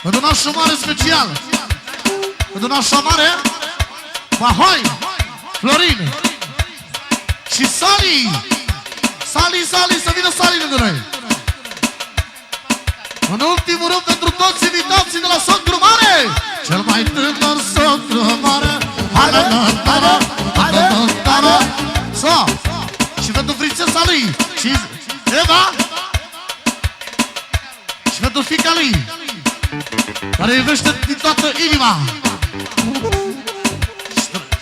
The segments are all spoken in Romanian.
Pentru nașul mare special. Pentru nașul mare Mahoi, Florin și Sali. Sali, să vină Sali lângă noi. În ultimul rând pentru toți invitații de la Socru Mare, cel mai tânăr Socru Mare. Și pentru prințesa lui și Eva și pentru fiica lui, care iubește din toată inima.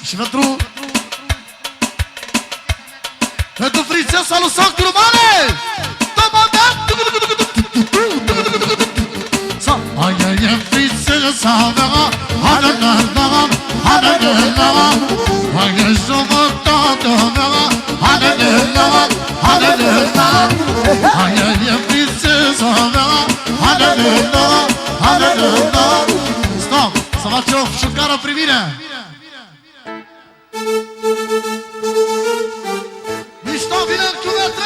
Și pentru prințesa lui Socru Mare. Aia prințesa mea, aia jumătatea mea, aia prințesa mea. Stop, să fac eu o șucară privire. Mișto, vine în kilometri.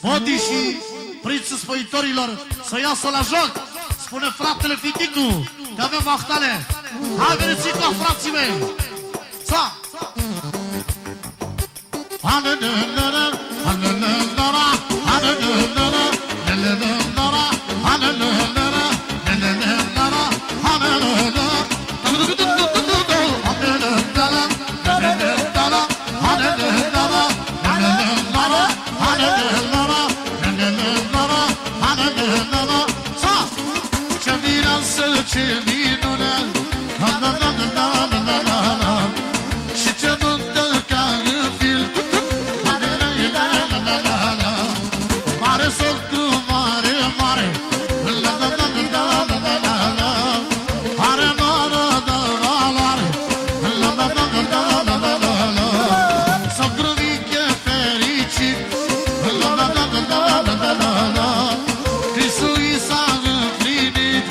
Modi și prințul spăitorilor să iasă la joc. Spune fratele Fiticu că avem vahtale. Hai, veniți cu frații mei. Sa! Ce minune, și ce nuntă ca în film. Mare Socru mare, mare, are mare de valoare. Socru mic e fericit, Crisul i s-a împlinit.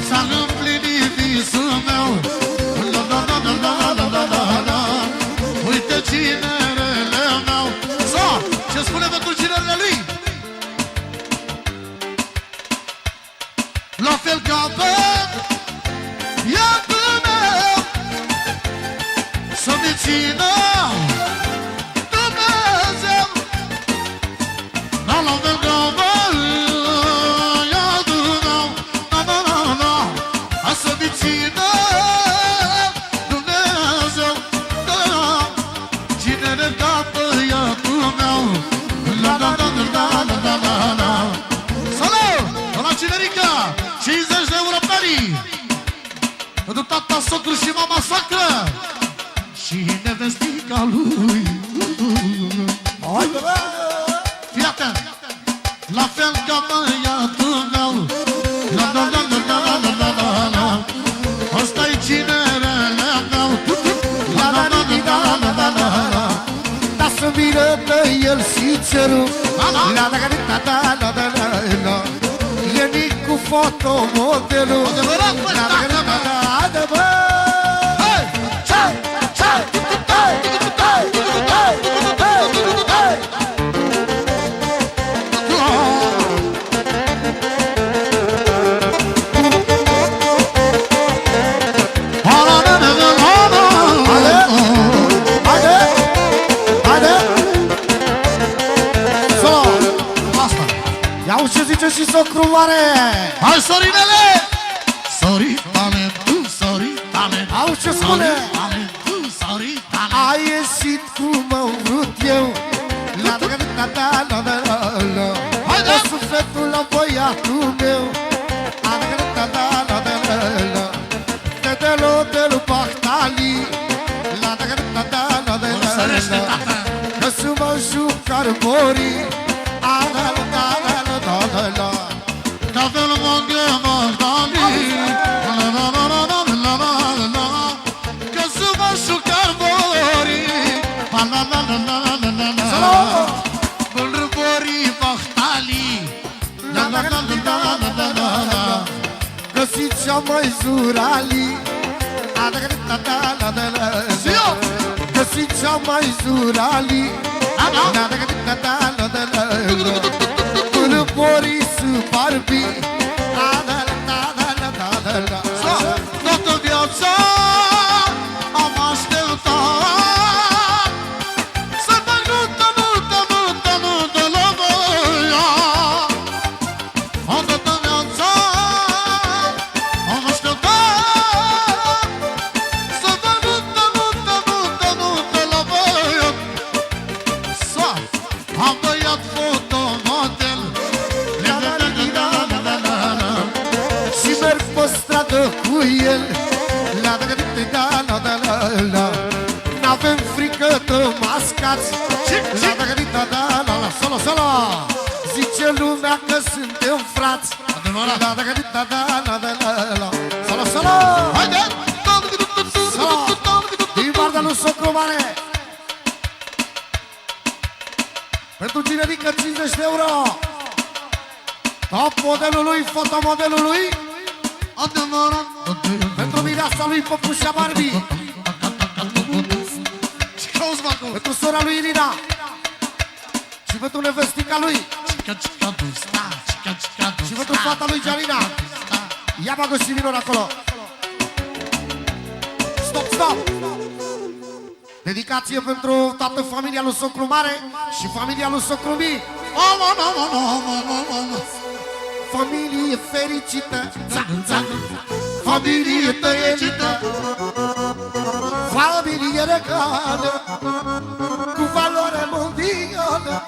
S-a împlinit visul meu. Uite cinerele meu. So, ce spune pentru cinerele lui? La fel ca pe iadul meu, să-mi țină Dumnezeu. La fel ca pe să-mi țină Dumnezeu. Cine ca băiatul meu. Salut! La cinerica 50 de euro penii pentru tata socru și mama socră și nevestica lui. Fii atent! La fel ca băiatul meu. Ăsta-i cinerele meu. Da să vină pe el sincerul. E mic cu fotomodelul. Ce zice și Socru Mare? Hai, Sorinele! Soritale, tu, soritale. Auzi ce spune? Soritale, tu, soritale. Ai ieșit cum am vrut eu. Haide! Sufletul la băiatul meu. Te-l bahtali. Că să mă juc ar mori. Ca fel mângă mă-ți cea mai zurali. Găsiți cea mai zurali. Până Boris Barbie. Toată viața am așteptat să fac nuntă la voia. Toată viața am așteptat să fac nuntă la voia. Am băiat fotomodel și merg pe stradă cu el. N-avem frică de mascați. Solo. Zice lumea că suntem frați. Solo. Haide! Din partea lui Socru Mare. Pentru cine ridică 50 de euro. Top modelului, fotomodelului. Pentru mireasa lui Păpușa Barbie. Pentru sora lui Irina. Și pentru nevestica lui. Și pentru fata lui Gianina. Ia bagă și vinor acolo. Stop! Dedicație pentru toată familia lui Socru Mare și familia lui Socru Mic. Familie fericită, familie tăierită, familie regală, cu valoare mondială.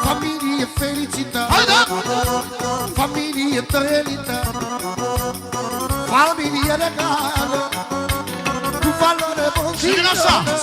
Familie fericită, familie tăierită, familie regală, cu valoare mondială.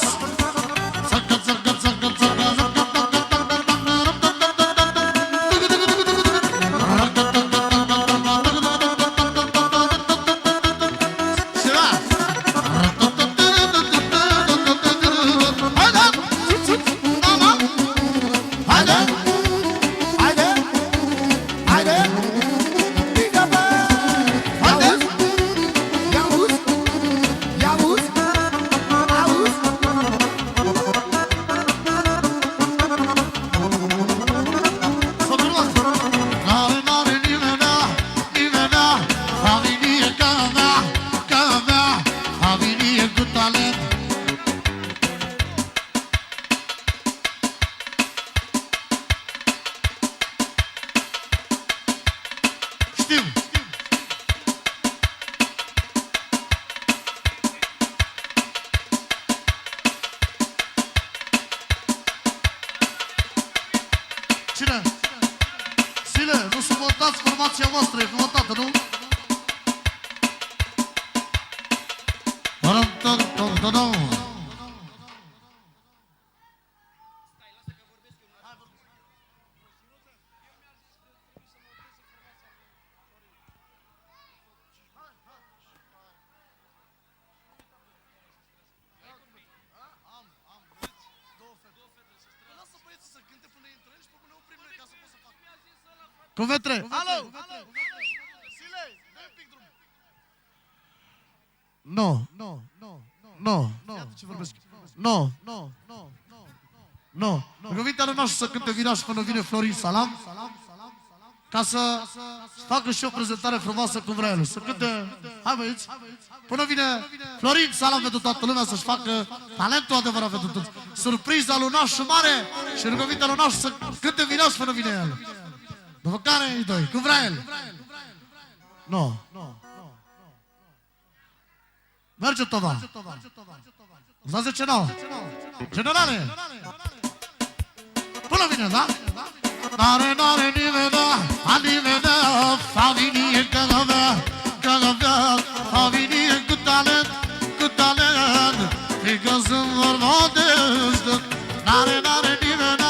Sile, nu suportați formația voastră, e jumătate, nu? Covetre! Alo! Sile, dă-i pic drum! No. Ce vorbesc? No. Rugămintea noastră să cânte vinaș până vine Florin Salam, ca să facă și o prezentare frumoasă cu vrea el. Să cânte, hai băieți, până vine Florin Salam pentru toată lumea, să-și facă talentul adevărat pentru toți. Surpriza lui Nașu Mare și rugămintea lui Nașu să cânte vinaș până vine el. După care îi doi, cum vrea el. No. Merge tova. Znați ce nouă? Generale. Până vine, da? N-are nimeni, familie călăvea, familie cu talent, fică sunt vorba de ăștia. N-are nimeni,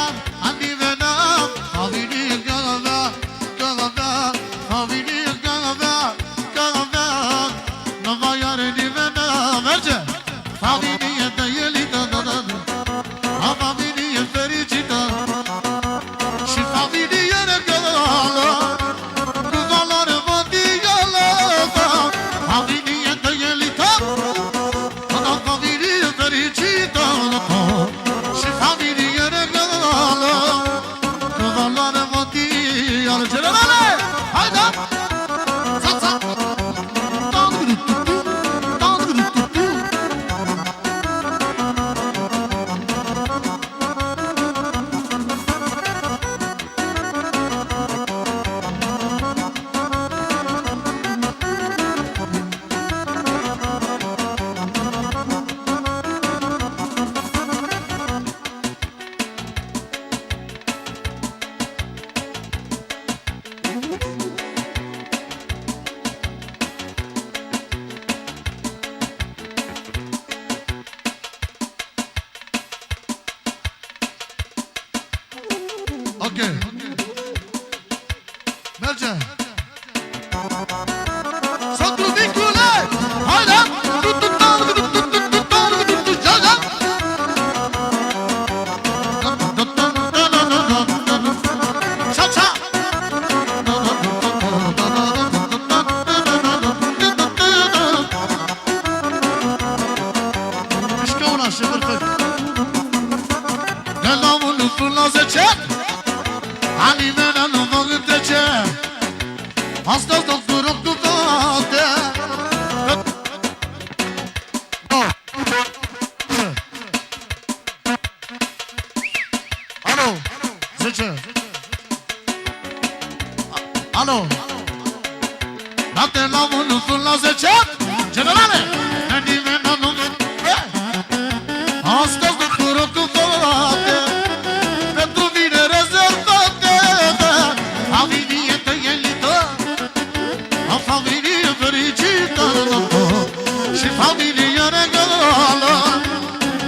familie călăvea, familie călăvea, nu mai are nimeni, merge! Familie tăielită, o familie fericită și familie regală, cu valoare mondială. Ok. Merge. Socru micule! Haide! Cha-cha! Mișcă una și perfect. De la 1 până la 10 a nimeni nu mă întrece. Astăzi dau cu rog cu toate. Alo, 10. Alo. Date la 1 până la 10. Generale, de nimeni nu mă întrece. Astăzi dau cu rog cu toate. Pentru mine rezervate. Familie tăielită, o familie fericită și familie regală,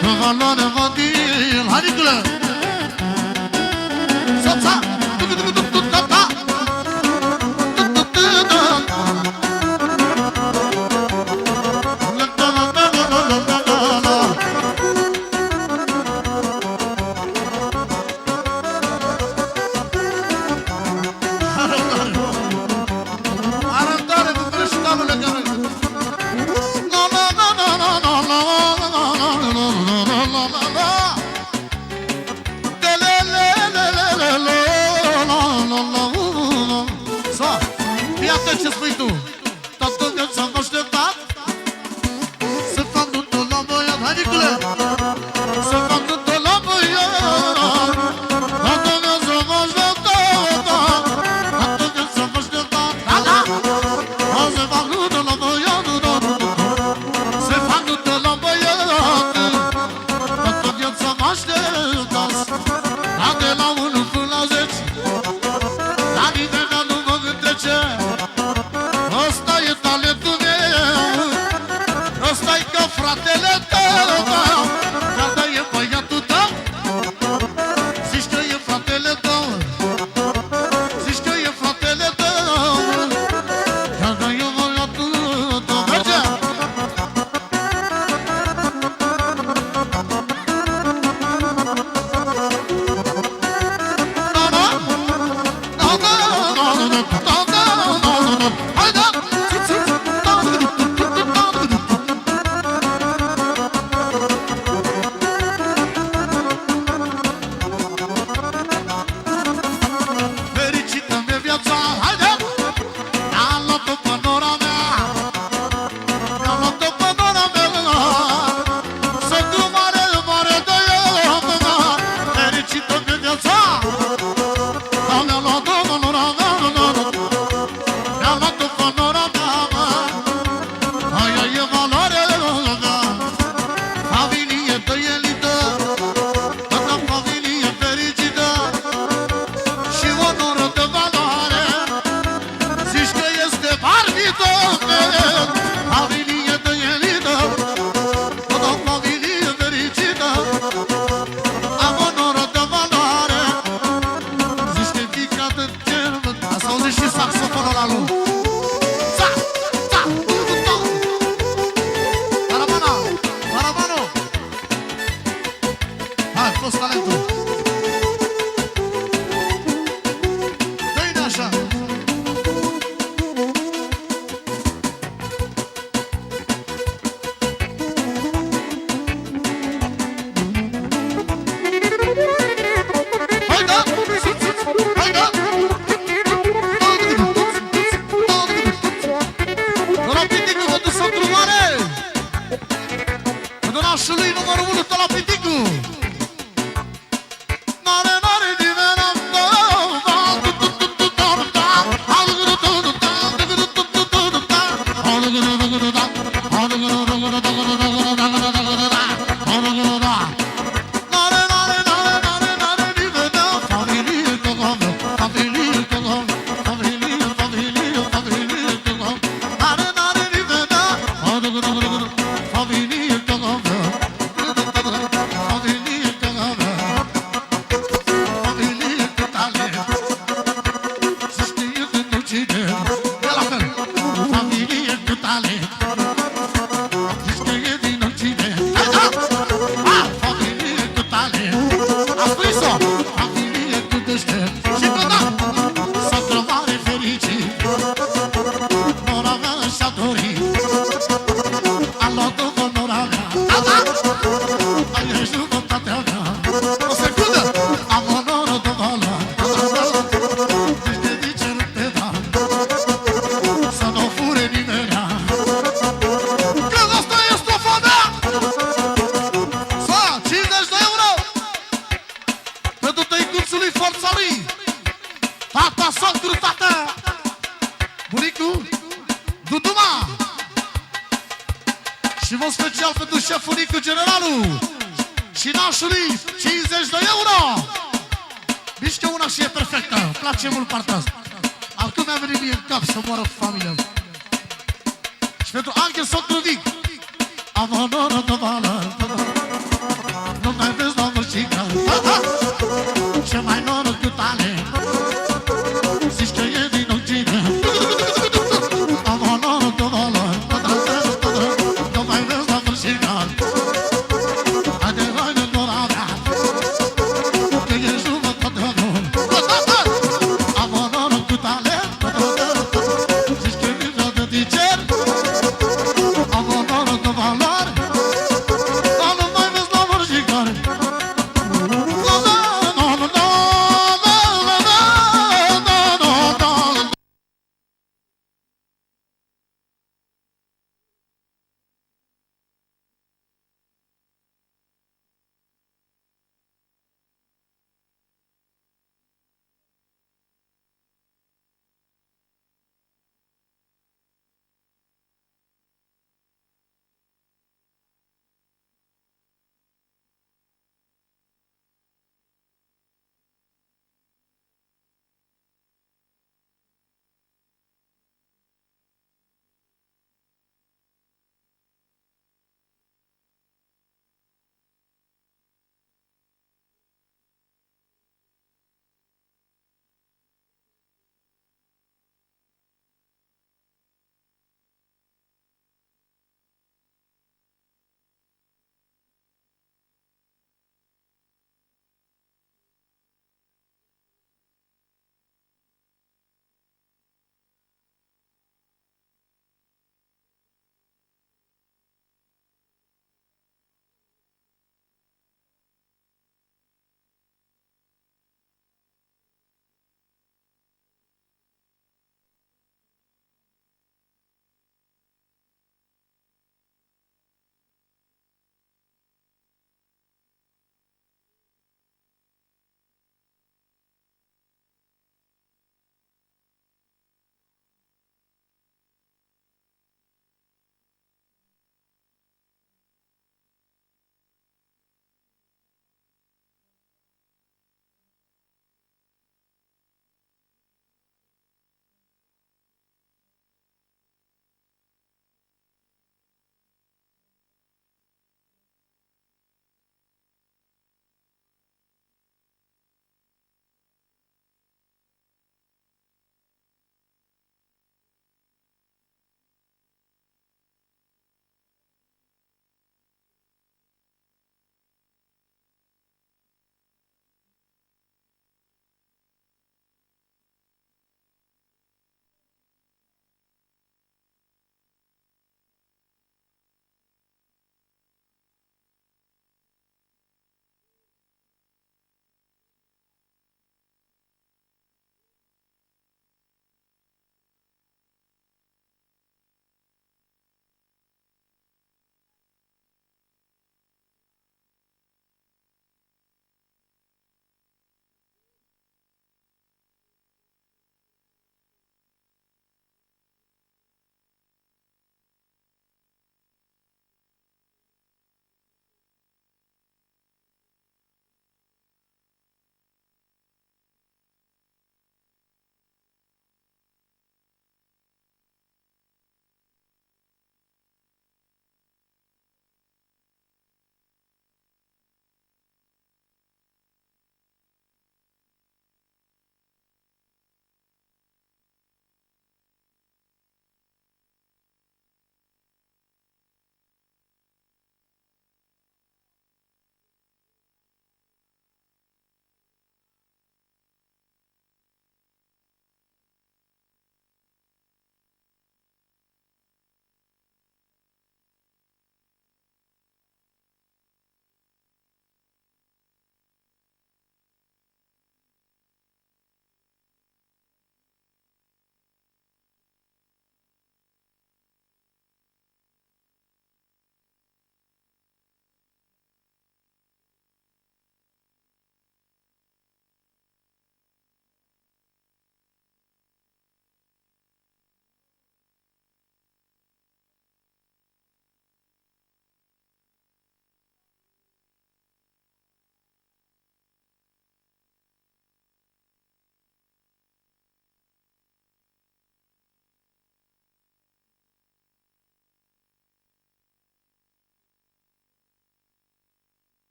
cu valoare motil. Hai, Nicule! Soța! Tu-tu-tu-tu-tu-ta-ta! Arătare, Bucureștianule, care... Fii atent ce spui tu. Toată viața m-a așteptat să fac totul la băiat. Hai, Nicule! Să fac totul la băiat. Toată viața m-a așteptat. Toată viața m-a așteptat. Da, da! Să fac totul la băiat. Să fac totul la băiat. Toată viața m-a așteptat. Da, de la 1 până la 10. La nimeni nu mă întrece. Ăsta e talentul meu. Ăsta-i ca fratele tău. Dar e băiatul tău. Zici că e fratele tău. Zici că e fratele tău. Dar e băiatul tău. Merge! Fericită-mi viața, haide! Am luat-o pe nora mea. Am luat-o pe nora mea. Socru mare, mare de eu. Fericită-mi viața. Am luat-o pe nora mea. Am luat-o pe nora mea. Aia e valoarea mea. Familie tăielită, toată familie fericită și onoră de valoare. Zici că este barbită. Familie tăielită, toată familie fericită, am onoră de valoare. Zici că-i fica de cer. Ați auzit și saxofonul ăla lui.Ța,ța, tu. Caravana, caravano. Hai, fost talentul. Dă-i de așa. Hai, da! Hai, da! Doamna Piticu, vă duc Socru Mare! Donașului numărul 1, Doamna Piticu! Nare, nare, nimeram, Și vă special pentru șeful Nicu, generalul și nașului 50 de euro. Mișcă una și e perfectă. Place mult partea asta. Acum mi-a venit mie în cap să moară familia. Și pentru Angel Sotruvic. Am onoră de vală.